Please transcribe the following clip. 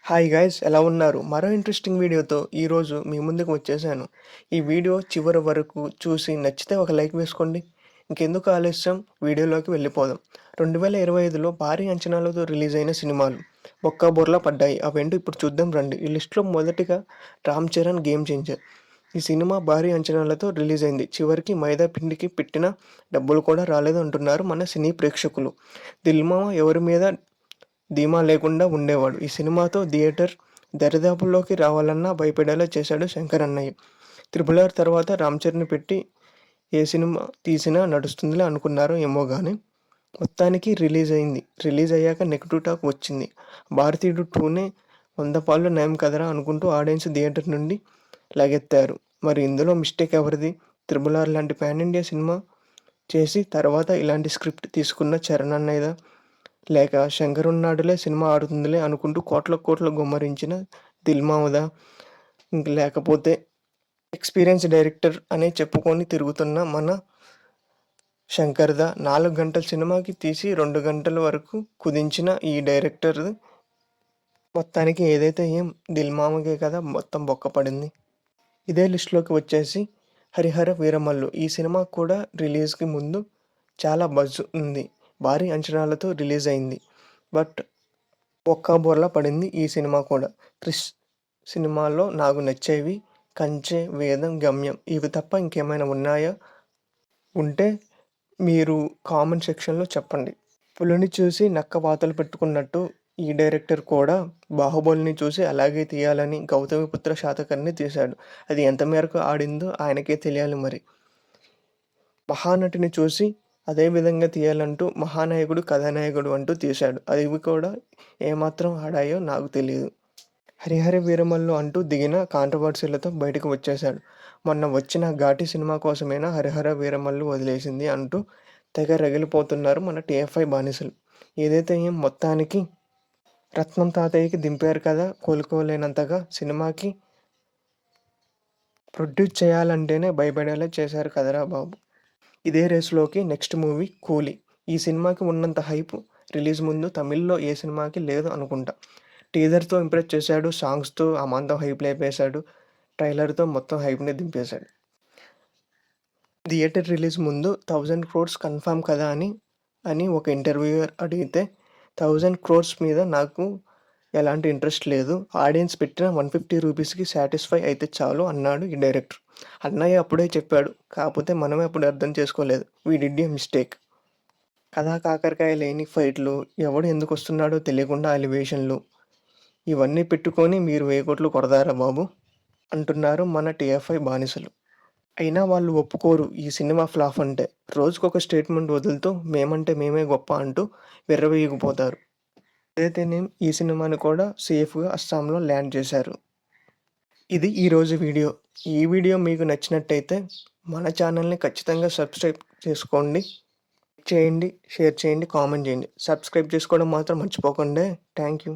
Hi guys, ఎలా ఉన్నారు? మరో ఇంట్రెస్టింగ్ వీడియోతో ఈరోజు మీ ముందుకు వచ్చేసాను. ఈ వీడియో చివరి వరకు చూసి నచ్చితే ఒక లైక్ వేసుకోండి. ఇంకెందుకు ఆలస్యం, వీడియోలోకి వెళ్ళిపోదాం. 2025లో భారీ అంచనాలతో రిలీజ్ అయిన సినిమాలు బొక్కబోర్లా పడ్డాయి. అవేంటో ఇప్పుడు చూద్దాం రండి. ఈ లిస్టులో మొదటిగా రామ్ చరణ్ గేమ్ చేంజర్. ఈ సినిమా భారీ అంచనాలతో రిలీజ్ అయింది. చివరికి మైదా పిండికి పెట్టిన డబ్బులు కూడా రాలేదు అంటున్నారు మన సినీ ప్రేక్షకులు. దిల్మామ ఎవరి మీద ధీమా లేకుండా ఉండేవాడు. ఈ సినిమాతో థియేటర్ దరిదాపుల్లోకి రావాలన్నా భయపడేలా చేశాడు శంకర్ అన్నయ్య. త్రిబుల్ ఆర్ తర్వాత రామ్ చరణ్ పెట్టి ఏ సినిమా తీసినా నడుస్తుందిలే అనుకున్నారో ఏమో కానీ మొత్తానికి రిలీజ్ అయింది. రిలీజ్ అయ్యాక నెగిటివ్ టాక్ వచ్చింది. భారతీయుడు 2నే 100 పాళ్ళు నయం కదరా అనుకుంటూ ఆడియన్స్ థియేటర్ నుండి లగెత్తారు. మరి ఇందులో మిస్టేక్ ఎవరిది? త్రిబుల్ ఆర్ లాంటి పాన్ ఇండియా సినిమా చేసి తర్వాత ఇలాంటి స్క్రిప్ట్ తీసుకున్న చరణ్ అన్నయ్యదా, లేక శంకర్ ఉన్నాడులే సినిమా ఆడుతుందిలే అనుకుంటూ కోట్ల గుమ్మరించిన దిల్మామదా, లేకపోతే ఎక్స్పీరియన్స్ డైరెక్టర్ అనే చెప్పుకొని తిరుగుతున్న మన శంకర్దా? 4 గంటల సినిమాకి తీసి 2 గంటల వరకు కుదించిన ఈ డైరెక్టర్ మొత్తానికి ఏదైతే ఏం దిల్మామకే కదా మొత్తం బొక్క పడింది. ఇదే లిస్టులోకి వచ్చేసి హరిహర వీరమల్లు. ఈ సినిమా కూడా రిలీజ్కి ముందు చాలా బజ్ ఉంది. భారీ అంచనాలతో రిలీజ్ అయింది. బట్ ఒక్కబోర్లా పడింది ఈ సినిమా కూడా. క్రిష్ సినిమాలో నాకు నచ్చేవి కంచె, వేదం, గమ్యం ఇవి తప్ప ఇంకేమైనా ఉన్నాయా? ఉంటే మీరు కామెంట్ సెక్షన్లో చెప్పండి. పులిని చూసి నక్క వాతలు పెట్టుకున్నట్టు ఈ డైరెక్టర్ కూడా బాహుబలిని చూసి అలాగే తీయాలని గౌతమిపుత్ర శాతకర్ణి తీశాడు. అది ఎంత మేరకు ఆడిందో ఆయనకే తెలియాలి. మరి మహానటిని చూసి అదే విధంగా తీయాలంటూ మహానాయకుడు కథానాయకుడు అంటూ తీశాడు. అవి కూడా ఏమాత్రం ఆడాయో నాకు తెలియదు. హరిహర వీరమల్లు అంటూ దిగిన కాంట్రవర్సీలతో బయటకు వచ్చేశాడు. మొన్న వచ్చిన ఘాటి సినిమా కోసమైనా హరిహర వీరమల్లు వదిలేసింది అంటూ తెగ రగిలిపోతున్నారు మన టీఎఫ్ఐ బానిసలు. ఏదైతే ఏం మొత్తానికి రత్నం తాతయ్యకి దింపారు కదా, కోలుకోలేనంతగా సినిమాకి ప్రొడ్యూస్ చేయాలంటేనే భయపడేలా చేశారు కదరా బాబు. ఇదే రేసులోకి నెక్స్ట్ మూవీ కూలీ. ఈ సినిమాకి ఉన్నంత హైప్ రిలీజ్ ముందు తమిళ్లో ఏ సినిమాకి లేదు అనుకుంటా. టీజర్తో ఇంప్రెస్ చేశాడు, సాంగ్స్తో అమాంతం హైప్ లేపేశాడు, ట్రైలర్తో మొత్తం హైప్ని దింపేశాడు. థియేటర్ రిలీజ్ ముందు 1000 crores కన్ఫామ్ కదా అని ఒక ఇంటర్వ్యూయర్ అడిగితే 1000 crores మీద నాకు ఎలాంటి ఇంట్రెస్ట్ లేదు, ఆడియన్స్ పెట్టిన 150 రూపీస్కి సాటిస్ఫై అయితే చాలు అన్నాడు ఈ డైరెక్టర్. అన్నయ్య అప్పుడే చెప్పాడు, కాకపోతే మనమే అప్పుడు అర్థం చేసుకోలేదు. We did a mistake. కథా కాకరకాయ లేని ఫైట్లు, ఎవడు ఎందుకు వస్తున్నాడో తెలియకుండా ఎలివేషన్లు, ఇవన్నీ పెట్టుకొని మీరు 1000 కోట్లు కొడతారా బాబు అంటున్నారు మన టీఎఫ్ఐ బానిసలు. అయినా వాళ్ళు ఒప్పుకోరు ఈ సినిమా ఫ్లాప్ అంటే. రోజుకొక స్టేట్మెంట్ వదులుతూ మేమంటే మేమే గొప్ప అంటూ విర్రవీగిపోతారు. ఏదైతేనేం ఈ సినిమాని కూడా సేఫ్గా అస్సాంలో ల్యాండ్ చేశారు. ఇది ఈరోజు వీడియో. ఈ వీడియో మీకు నచ్చినట్టయితే మన ఛానల్ని ఖచ్చితంగా సబ్స్క్రైబ్ చేసుకోండి. చేయండి, షేర్ చేయండి, కామెంట్ చేయండి. సబ్స్క్రైబ్ చేసుకోవడం మాత్రం మర్చిపోకండి. Thank you.